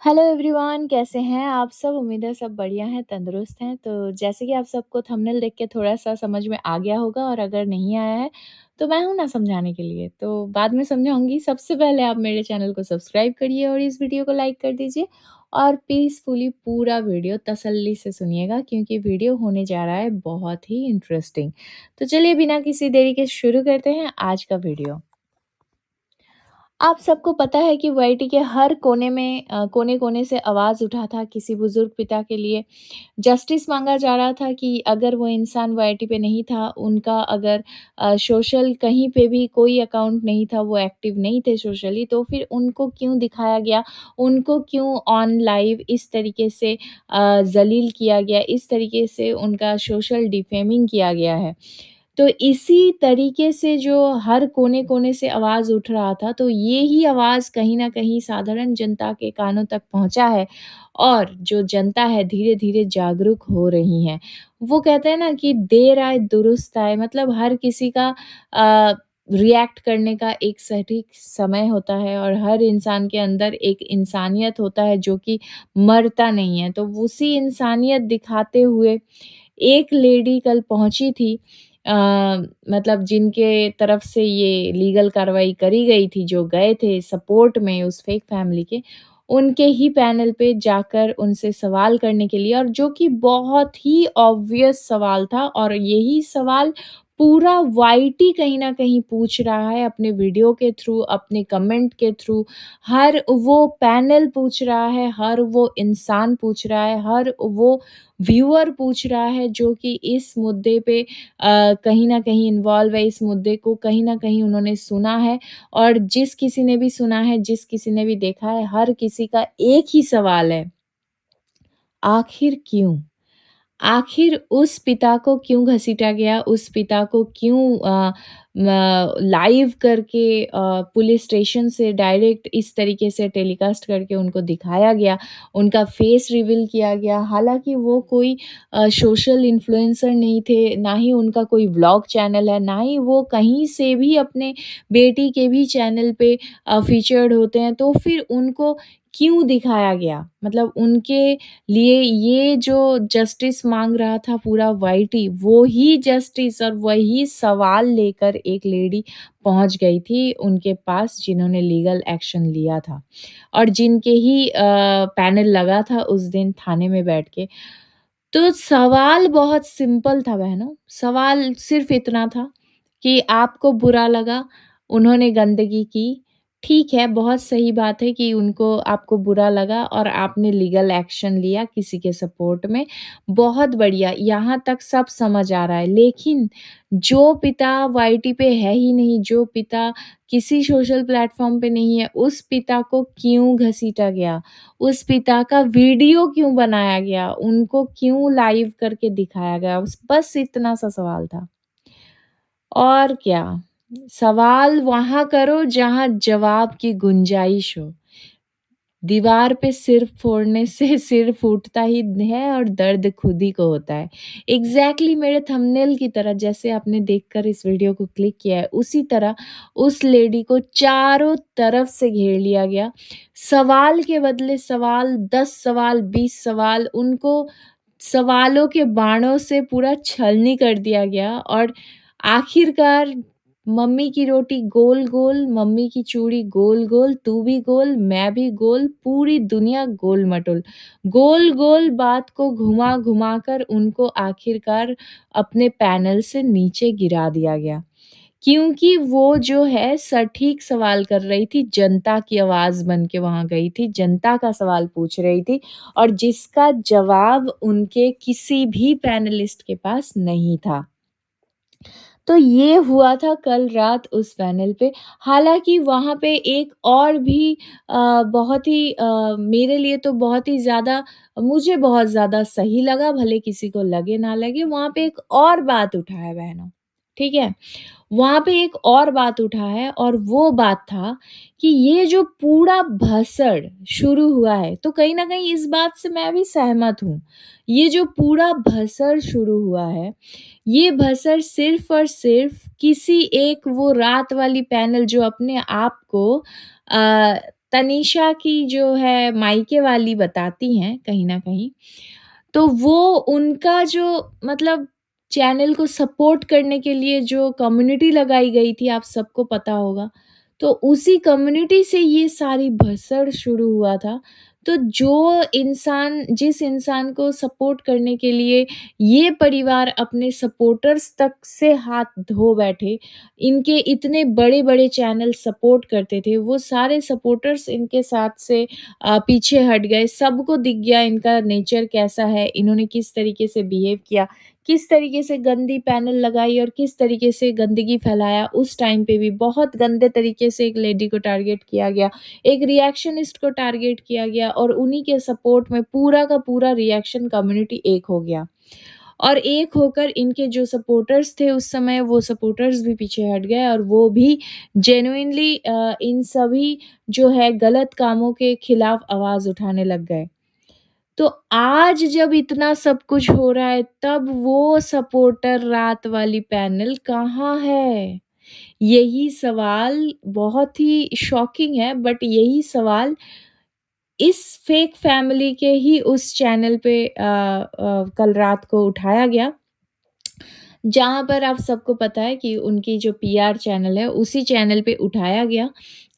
Hello everyone, कैसे हैं आप सब? उम्मीद है सब बढ़िया हैं, तंदुरुस्त हैं। तो जैसे कि आप सबको थंबनेल देख के थोड़ा-सा समझ में आ गया होगा और अगर नहीं आया है, तो मैं हूँ ना समझाने के लिए, तो बाद में समझाऊँगी। सबसे पहले आप मेरे चैनल को सब्सक्राइब करिए और इस वीडियो को लाइक कर दीजिए और पीसफुली पूरा वीडियो तसल्ली से सुनिएगा क्योंकि वीडियो होने जा रहा है बहुत ही इंटरेस्टिंग। तो चलिए बिना किसी देरी के शुरू करते हैं आज का वीडियो। आप सबको पता है कि वाईटी के हर कोने में कोने-कोने से आवाज़ उठा था किसी बुज़ुर्ग पिता के लिए। जस्टिस माँगा जा रहा था कि अगर वो इंसान वाईटी पे नहीं था, उनका अगर सोशल कहीं पे भी कोई अकाउंट नहीं था, वो एक्टिव नहीं थे सोशली, तो फिर उनको क्यों दिखाया गया? उनको क्यों ऑन लाइव इस तरीके से ज़लील किया गया? इस तरीके से उनका सोशल डिफेमिंग किया गया है? तो इसी तरीके से जो हर कोने-कोने से आवाज़ उठ रहा था, तो ये ही आवाज़ कहीं न कहीं साधारण जनता के कानों तक पहुँचा है और जो जनता है धीरे-धीरे जागरूक हो रही है। वो कहते हैं ना कि देर आए दुरुस्त आए, मतलब हर किसी का रिएक्ट करने का एक सटीक समय होता है और हर इंसान के अंदर एक इंसानियत होता है जो कि मरता नहीं है। तो उसी इंसानियत दिखाते हुए एक लेडी कल पहुँची थी, अ, मतलब जिनके तरफ से ये लीगल कार्रवाई करी गई थी, जो गए थे सपोर्ट में उस फेक फैमिली के, उनके ही पैनल पे जाकर उनसे सवाल करने के लिए, और जो कि बहुत ही ऑब्वियस सवाल था और यही सवाल पूरा वाईटी कहीं न कहीं पूछ रहा है अपने वीडियो के थ्रू, अपने कमेंट के थ्रू। हर वो पैनल पूछ रहा है, हर वो इंसान पूछ रहा है, हर वो व्यूअर पूछ रहा है जो कि इस मुद्दे पे कहीं न कहीं इन्वॉल्व है, इस मुद्दे को कहीं न कहीं उन्होंने सुना है और जिस किसी ने भी सुना है, जिस किसी ने भी देखा है, हर किसी का एक ही सवाल है, आखिर क्यों? आखिर उस पिता को क्यों घसीटा गया? उस पिता को क्यों लाइव करके पुलिस स्टेशन से डायरेक्ट इस तरीके से टेलीकास्ट करके उनको दिखाया गया, उनका फेस रिवील किया गया। हालाँकि वो कोई सोशल इन्फ्लुएंसर नहीं थे, ना ही उनका कोई व्लॉग चैनल है, ना ही वो कहीं से भी अपने बेटी के भी चैनल पे फीचर्ड होते हैं, तो फिर उनको क्यों दिखाया गया? मतलब उनके लिए ये जो जस्टिस माँग रहा था पूरा वाईटी, वो ही जस्टिस और वही सवाल लेकर एक लेडी पहुँच गई थी उनके पास जिन्होंने लीगल एक्शन लिया था और जिनके ही पैनल लगा था उस दिन थाने में बैठ के। तो सवाल बहुत सिंपल था बहनों, सवाल सिर्फ़ इतना था कि आपको बुरा लगा, उन्होंने गंदगी की, ठीक है, बहुत सही बात है कि उनको आपको बुरा लगा और आपने लीगल एक्शन लिया किसी के सपोर्ट में, बहुत बढ़िया, यहाँ तक सब समझ आ रहा है। लेकिन जो पिता वाईटी पे है ही नहीं, जो पिता किसी सोशल प्लेटफ़ॉर्म पे नहीं है, उस पिता को क्यों घसीटा गया? उस पिता का वीडियो क्यों बनाया गया? उनको क्यों लाइव करके दिखाया गया? बस इतना सा सवाल था। और क्या, सवाल वहाँ करो जहाँ जवाब की गुंजाइश हो। दीवार पे सिर फोड़ने से सिर फूटता ही है और दर्द खुद ही को होता है। एग्ज़ैक्टली मेरे थंबनेल की तरह जैसे आपने देखकर इस वीडियो को क्लिक किया है, उसी तरह उस लेडी को चारों तरफ से घेर लिया गया। सवाल के बदले सवाल, 10 सवाल, 20 सवाल, उनको सवालों के बाणों से पूरा छलनी कर दिया गया और आखिरकार मम्मी की रोटी गोल-गोल, मम्मी की चूड़ी गोल-गोल, तू भी गोल, मैं भी गोल, पूरी दुनिया गोल-मटोल। गोल-गोल बात को घुमा-घुमा कर उनको आखिरकार अपने पैनल से नीचे गिरा दिया गया। क्योंकि वो जो है सटीक सवाल कर रही थी, जनता की आवाज़ बन के वहाँ गई थी, जनता का सवाल पूछ रही थी और जिसका जवाब उनके किसी भी पैनलिस्ट के पास नहीं था। तो ये हुआ था कल रात उस पैनल पे। हालाँकि वहाँ पे एक और भी बहुत ही मेरे लिए तो बहुत ही ज़्यादा, मुझे बहुत ज़्यादा सही लगा, भले किसी को लगे ना लगे, वहाँ पे एक और बात उठा है बहनों, ठीक है? वहाँ पे एक और बात उठा है और वो बात था कि ये जो पूरा भसड़ शुरू हुआ है, तो कहीं न कहीं इस बात से मैं भी सहमत हूँ। ये जो पूरा भसड़ शुरू हुआ है, ये भसड़ सिर्फ़ और सिर्फ़ किसी एक वो रात वाली पैनल जो अपने आप को अ, तनीषा की जो है मायके वाली बताती हैं कहीं न कहीं, तो वो उनका जो मतलब चैनल को सपोर्ट करने के लिए जो कम्युनिटी लगाई गई थी, आप सबको पता होगा। तो उसी कम्युनिटी से ये सारी भसड़ शुरू हुआ था। तो जो इंसान जिस इंसान को सपोर्ट करने के लिए ये परिवार अपने सपोर्टर्स तक से हाथ धो बैठे, इनके इतने बड़े-बड़े चैनल सपोर्ट करते थे, वो सारे सपोर्टर्स इनके साथ से पीछे हट गए, सबको दिख गया इनका नेचर कैसा है, इन्होंने किस तरीके से बिहेव किया, किस तरीके से गंदी पैनल लगाई और किस तरीके से गंदगी फैलाया। उस टाइम पे भी बहुत गंदे तरीके से एक लेडी को टारगेट किया गया, एक रिएक्शनिस्ट को टारगेट किया गया और उन्हीं के सपोर्ट में पूरा का पूरा रिएक्शन कम्युनिटी एक हो गया। और एक होकर इनके जो सपोर्टर्स थे उस समय, वो सपोर्टर्स भी पीछे हट गए और वो भी जेनुइनली इन सभी जो है गलत कामों के खिलाफ आवाज़ उठाने लग गए। तो आज जब इतना सब कुछ हो रहा है, तब वो सपोर्टर रात वाली पैनल कहाँ है? यही सवाल बहुत ही शॉकिंग है, बट यही सवाल इस फेक फैमिली के ही उस चैनल पे कल रात को उठाया गया, जहाँ पर आप सबको पता है कि उनकी जो पीआर चैनल है, उसी चैनल पे उठाया गया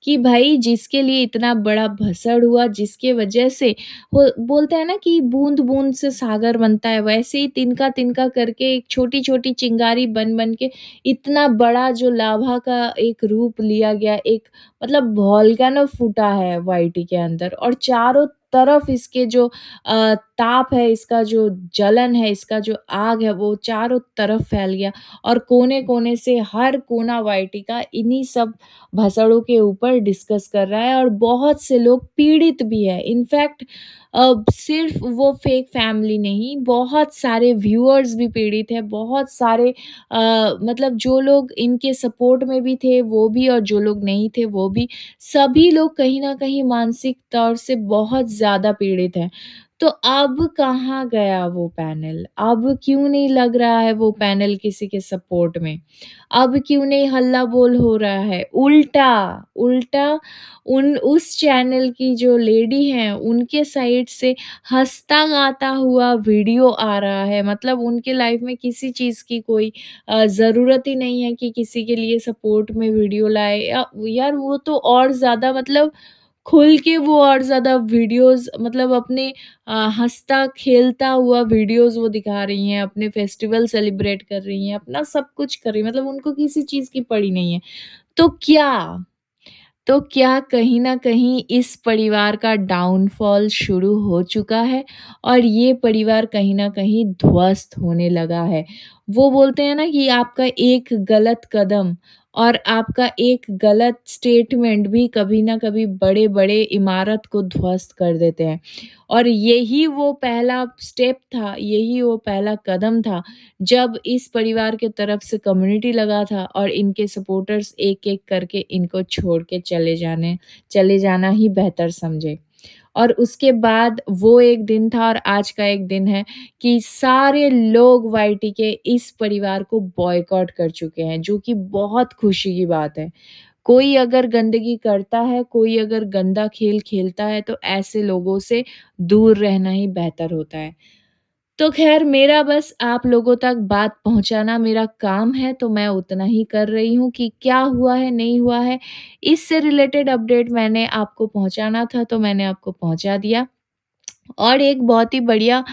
कि भाई जिसके लिए इतना बड़ा भसड़ हुआ, जिसके वजह से वो बोलते हैं ना कि बूँद-बूँद से सागर बनता है, वैसे ही तिनका-तिनका करके एक छोटी-छोटी चिंगारी बन-बन के इतना बड़ा जो लावा का एक रूप लिया गया, एक मतलब वोल्केनो फूटा है वाईटी के अंदर और चारों तरफ इसके जो ताप है, इसका जो जलन है, इसका जो आग है, वो चारों तरफ फैल गया और कोने-कोने से हर कोना वाईटी का इन्हीं सब भसड़ों के ऊपर डिस्कस कर रहा है और बहुत से लोग पीड़ित भी हैं। इनफैक्ट सिर्फ़ वो फेक फैमिली नहीं, बहुत सारे व्यूअर्स भी पीड़ित हैं, बहुत सारे मतलब जो लोग इनके सपोर्ट में भी थे, वो भी और जो लोग नहीं थे, वो भी, सभी लोग कहीं न कहीं मानसिक तौर से बहुत ज़्यादा पीड़ित हैं। तो अब कहाँ गया वो पैनल? अब क्यों नहीं लग रहा है वो पैनल किसी के सपोर्ट में? अब क्यों नहीं हल्ला बोल हो रहा है? उल्टा, उल्टा उन उस चैनल की जो लेडी हैं, उनके साइड से हँसता-गाता हुआ वीडियो आ रहा है। मतलब उनके लाइफ़ में किसी चीज़ की कोई ज़रूरत ही नहीं है कि किसी के लिए सपोर्ट में वीडियो लाए या यार वो तो और ज़्यादा मतलब खुल के वो और ज़्यादा वीडियोज़ मतलब अपने हँसता-खेलता हुआ वीडियोज़ वो दिखा रही हैं, अपने फेस्टिवल सेलिब्रेट कर रही हैं, अपना सब कुछ कर रही हैं, मतलब उनको किसी चीज़ की पड़ी नहीं है। तो क्या तो क्या कहीं न कहीं इस परिवार का डाउनफॉल शुरू हो चुका है और ये परिवार कहीं न कहीं ध्वस्त होने लगा है। वो बोलते हैं ना कि आपका एक गलत कदम और आपका एक गलत स्टेटमेंट भी कभी न कभी बड़े-बड़े इमारत को ध्वस्त कर देते हैं। और यही वो पहला स्टेप था, यही वो पहला कदम था जब इस परिवार के तरफ से कम्युनिटी लगा था और इनके सपोर्टर्स एक-एक करके इनको छोड़ के चले जाना ही बेहतर समझे। और उसके बाद वो एक दिन था और आज का एक दिन है कि सारे लोग वाईटी के इस परिवार को बॉयकॉट कर चुके हैं, जो कि बहुत खुशी की बात है। कोई अगर गंदगी करता है, कोई अगर गंदा खेल खेलता है, तो ऐसे लोगों से दूर रहना ही बेहतर होता है। तो ख़ैर मेरा बस आप लोगों तक बात पहुँचाना मेरा काम है, तो मैं उतना ही कर रही हूँ कि क्या हुआ है, नहीं हुआ है, इससे रिलेटेड अपडेट मैंने आपको पहुँचाना था, तो मैंने आपको पहुँचा दिया। और एक बहुत ही बढ़िया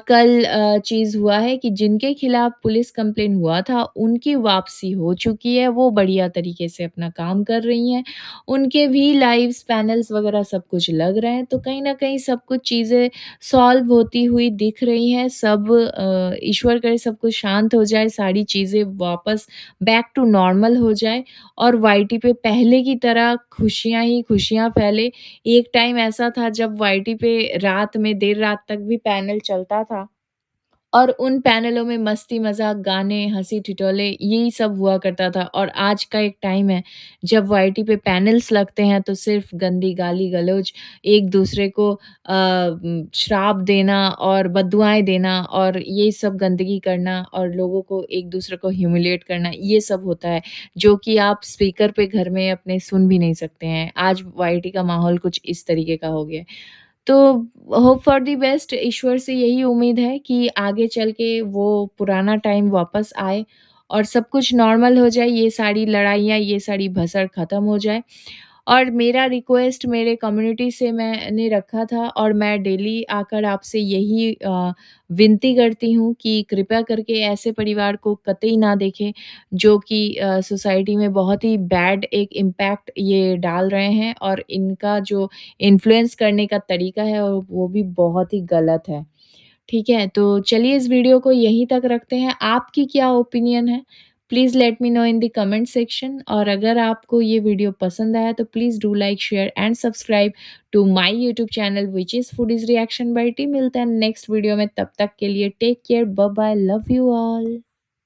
कल चीज़ हुआ है कि जिनके खिलाफ पुलिस कंप्लेन हुआ था, उनकी वापसी हो चुकी है, वो बढ़िया तरीके से अपना काम कर रही हैं। उनके भी लाइव्स, पैनल्स वगैरह सब कुछ लग रहे हैं, तो कहीं न कहीं सब कुछ चीज़ें सॉल्व होती हुई दिख रही हैं। सब ईश्वर करे सब कुछ शांत हो जाए, सारी चीज़ें वापस बैक टू नॉर्मल हो जाए और वाईटी पे पहले की तरह खुशियाँ ही खुशियाँ फैले। एक टाइम ऐसा था जब वाईटी पे रात में देर रात तक भी पैनल चलता था और उन पैनलों में मस्ती मज़ाक, गाने, हँसी-ठिठोले यही सब हुआ करता था और आज का एक टाइम है जब वाईटी पे पैनल्स लगते हैं तो सिर्फ़ गंदी गाली-गलौज, एक-दूसरे को श्राप देना और बददुआएँ देना और ये सब गंदगी करना और लोगों को एक-दूसरे को ह्यूमिलिएट करना, ये सब होता है, जो कि आप स्पीकर पे घर में अपने सुन भी नहीं सकते हैं। आज वाईटी का माहौल कुछ इस तरीके का हो गया है। तो होप फॉर द बेस्ट ईश्वर से यही उम्मीद है कि आगे चल के वो पुराना टाइम वापस आए और सब कुछ नॉर्मल हो जाए, ये सारी लड़ाइयाँ, ये सारी भसड़ ख़त्म हो जाए। और मेरा रिक्वेस्ट मेरे कम्युनिटी से मैंने रखा था और मैं डेली आकर आपसे यही विनती करती हूँ कि कृपया करके ऐसे परिवार को कतई ना देखें, जो कि सोसाइटी में बहुत ही बैड एक इम्पैक्ट ये डाल रहे हैं और इनका जो इन्फ्लुएंस करने का तरीका है वो भी बहुत ही गलत है। ठीक है? तो चलिए इस वीडियो को यहीं तक रखते हैं। आपकी क्या ओपिनियन है? Please let me know in the comment section और अगर आपको ये वीडियो पसंद आया तो please do like, share and subscribe to my YouTube channel which is foodies reaction by T. मिलते हैं नेक्स्ट वीडियो में, तब तक के लिए take care, bye bye, love you all.